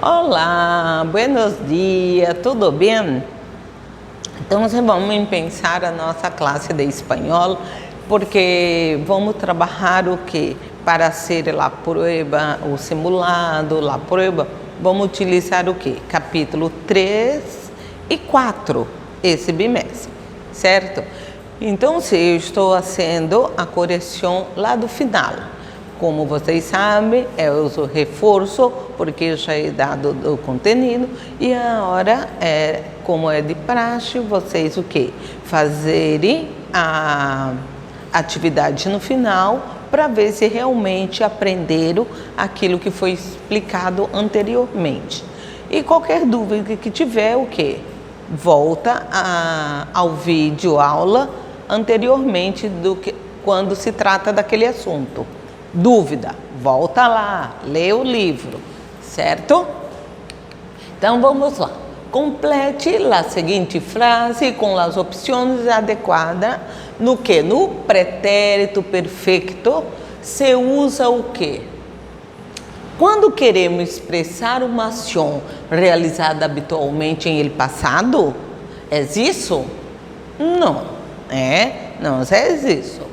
Olá, buenos dias, tudo bem? Então, vamos pensar a nossa classe de espanhol, porque vamos trabalhar o que? Para ser a prova, o simulado, a prova, vamos utilizar o que? Capítulo 3 e 4, esse bimestre, certo? Então, se eu estou fazendo a correção lá do final. Como vocês sabem, eu uso reforço, porque já é dado o conteúdo, e agora, como é de praxe, vocês o quê? Fazerem a atividade no final, para ver se realmente aprenderam aquilo que foi explicado anteriormente. E qualquer dúvida que tiver, o quê? Volta ao vídeo aula anteriormente quando se trata daquele assunto. Dúvida, volta lá, lê o livro, certo? Então vamos lá. Complete a seguinte frase com as opções adequadas. No que? No pretérito perfeito se usa o que? Quando queremos expressar uma ação realizada habitualmente em el passado, é isso? Não, não é isso.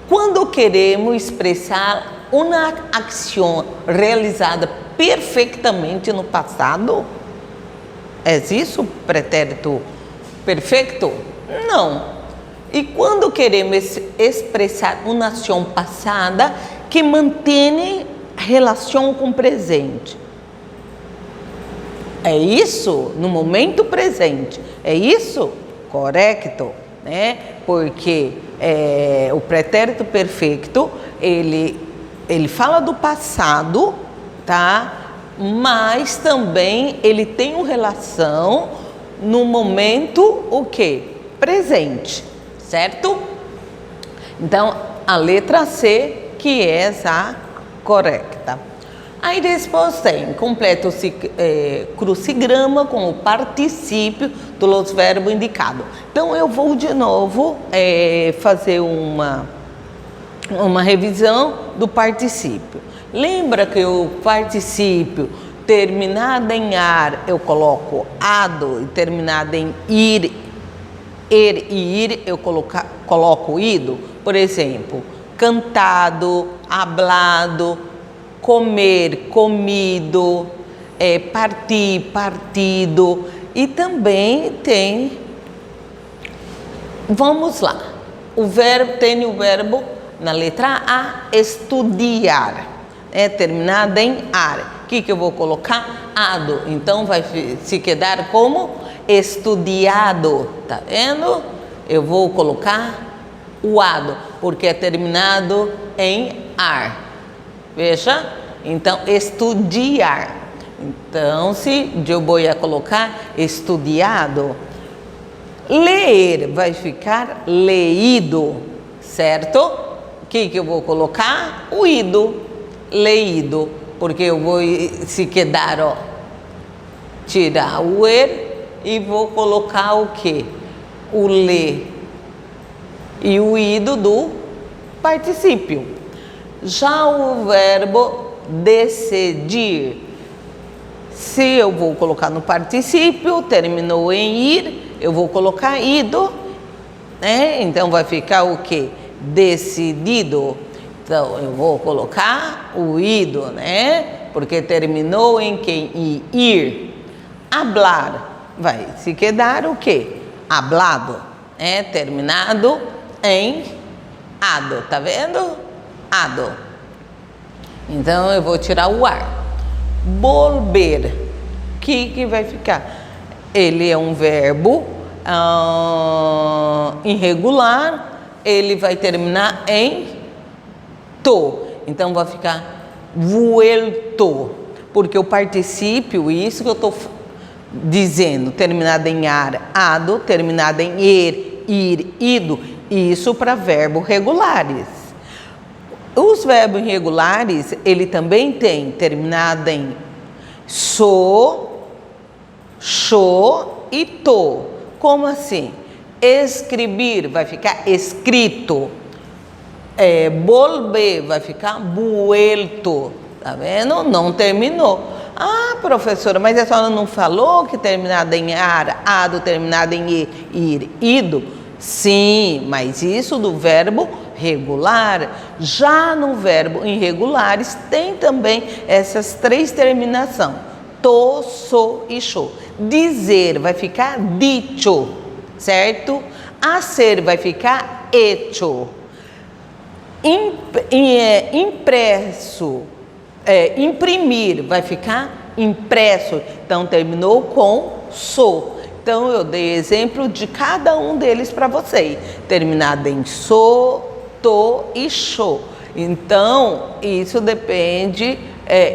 Quando queremos expressar uma ação realizada perfeitamente no passado, é isso pretérito perfeito? Não. E quando queremos expressar uma ação passada que mantém relação com o presente, é isso? No momento presente, é isso? Correto, né? Porque o pretérito perfeito, ele fala do passado, tá? Mas também ele tem uma relação no momento, o quê? Presente, certo? Então, a letra C, que é a correta. Aí depois tem completo crucigrama com o particípio dos verbos indicados. Então eu vou de novo fazer uma revisão do particípio. Lembra que o particípio terminado em ar eu coloco ado e terminado em ir e ir eu coloco ido? Por exemplo, cantado, hablado, comer, comido, partir, partido. E também tem, vamos lá, tem o verbo na letra A, estudar, terminado em ar. O que eu vou colocar? Ado. Então vai se quedar como estudado, tá vendo? Eu vou colocar o ado, porque é terminado em ar. Veja? Então, estudar. Então, se eu vou colocar estudado, ler vai ficar leído, certo? O que eu vou colocar? O ido, leído, porque eu vou se quedar, ó, tirar o er e vou colocar o que? O le e o ido do particípio. Já o verbo decidir, se eu vou colocar no particípio, terminou em ir, eu vou colocar ido, né? Então vai ficar o que? Decidido. Então eu vou colocar o ido, né? Porque terminou em quem? Em ir. Hablar, vai se quedar o que? Hablado, terminado em ado, tá vendo? Ado. Então eu vou tirar o ar. Volver, que vai ficar? Ele é um verbo irregular, ele vai terminar em to. Então vai ficar vuelto, porque o particípio, isso que eu estou dizendo, terminado em ar, ado, terminado em ir, ido, isso para verbos regulares. Os verbos irregulares, ele também tem terminado em so, show e to. Como assim? Escrever vai ficar escrito. Volver vai ficar vuelto. Tá vendo? Não terminou. Ah, professora, mas a senhora não falou que terminado em ar, ado, terminado em ir, ido? Sim, mas isso do verbo regular. Já no verbo irregulares tem também essas três terminações: to, so e sho. Dizer vai ficar dicho, certo? Hacer vai ficar hecho. Impresso, imprimir vai ficar impresso. Então terminou com so. Então eu dei exemplo de cada um deles para vocês, terminado em so, to e sho. Então isso depende,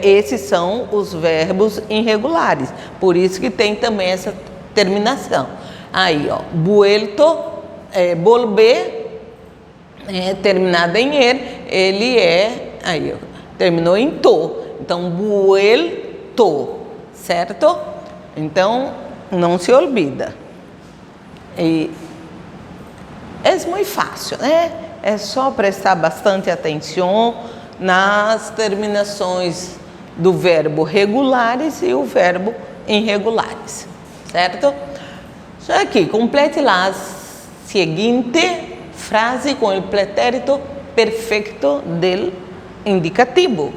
esses são os verbos irregulares, por isso que tem também essa terminação. Aí, ó, vuelto, volver, terminado em ele aí, ó, terminou em to. Então vuelto, certo? Então não se olvida. E é muito fácil, né? É só prestar bastante atenção nas terminações do verbo regulares e o verbo irregulares, certo? Só aqui, complete a seguinte frase com o pretérito perfeito del indicativo.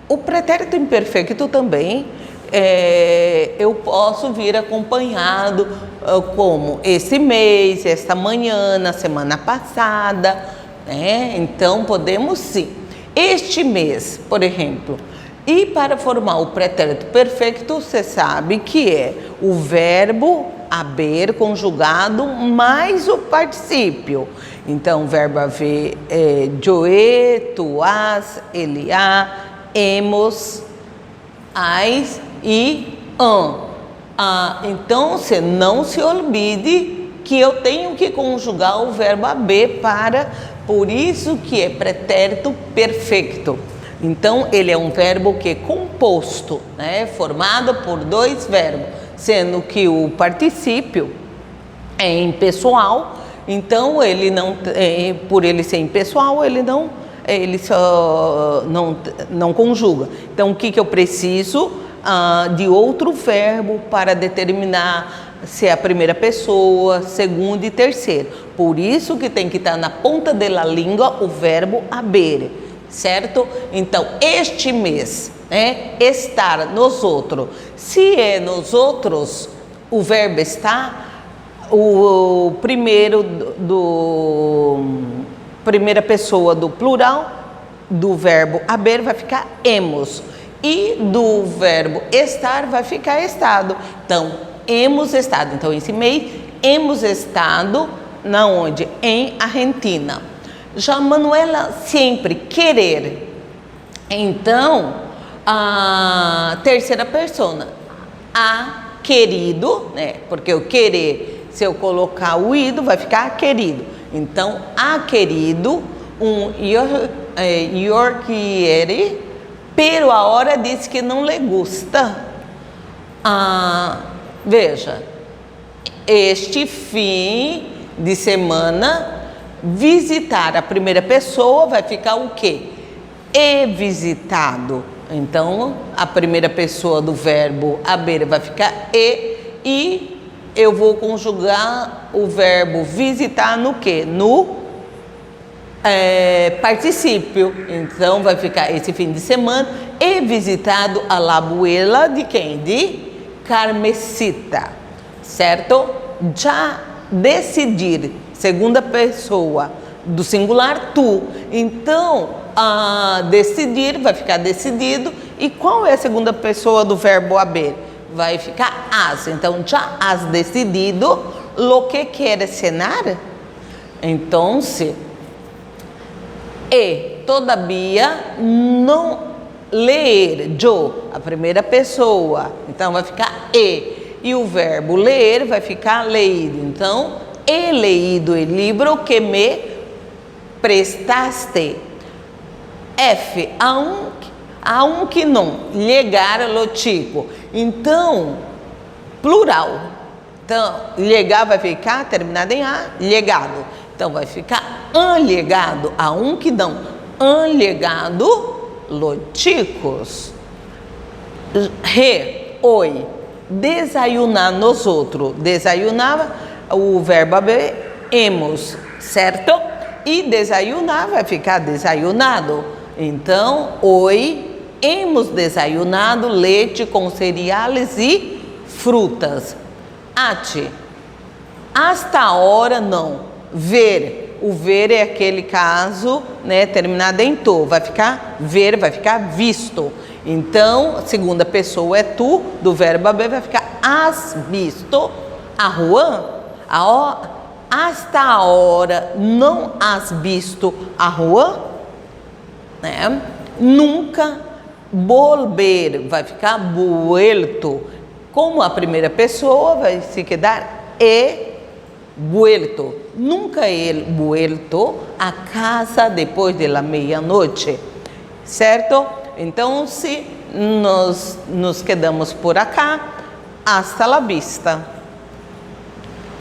O pretérito imperfeito também eu posso vir acompanhado como esse mês, esta manhã, na semana passada, né? Então podemos sim. Este mês, por exemplo. E para formar o pretérito perfeito, você sabe que é o verbo haver conjugado mais o particípio. Então o verbo haver é yo he, tu has, ele há, hemos, ais e então você não se olvide que eu tenho que conjugar o verbo haver por isso que é pretérito perfeito. Então ele é um verbo que é composto, né, formado por dois verbos, sendo que o particípio é impessoal. Então ele não, por ele ser impessoal, ele só não conjuga. Então o que eu preciso? De outro verbo para determinar se é a primeira pessoa, segunda e terceira. Por isso que tem que estar na ponta da língua o verbo haber, certo? Então este mês, né, estar nos outros. Se é nos outros, o verbo estar, o primeiro primeira pessoa do plural do verbo haber vai ficar hemos. E do verbo estar vai ficar estado. Então, hemos estado. Então, esse mês, hemos estado na onde? Em Argentina. Já Manuela sempre querer. Então, a terceira persona, a querido, né? Porque o querer, se eu colocar o ido, vai ficar querido. Então, a querido, your quiere, pero ahora diz que não lhe gusta. Veja, este fim de semana, visitar a primeira pessoa vai ficar o quê? E visitado. Então, a primeira pessoa do verbo haber vai ficar e eu vou conjugar o verbo visitar no quê? No particípio. Então vai ficar esse fim de semana e visitado a la abuela de quem? De Carmesita, certo? Já decidir, segunda pessoa do singular, tu. Então decidir vai ficar decidido. E qual é a segunda pessoa do verbo haber? Vai ficar has. Então já has decidido lo que quieres cenar. Então todavia não ler, yo, a primeira pessoa, então vai ficar e o verbo ler vai ficar leído. Então, he leído o livro que me prestaste. F, aunque não llegar lo chico. Então, plural. Então, llegar vai ficar terminado em a, llegado. Então vai ficar han legado, aunque não, han legado los chicos. Hoy. Desayunar nosotros. Desayunava, o verbo haber, hemos, certo? E desayunar vai ficar desayunado. Então, hoy hemos desayunado leite com cereais e frutas. Hasta ahora não. Ver. O ver é aquele caso, né, terminado em to. Vai ficar ver, vai ficar visto. Então, segunda pessoa é tu, do verbo haber vai ficar has visto a rua? Hasta ahora não has visto a rua? Né? Nunca. Volver vai ficar vuelto. Como a primeira pessoa vai se quedar vuelto. Nunca he vuelto a casa depois da meia-noite, certo? Então, se nos quedamos por acá, hasta la vista.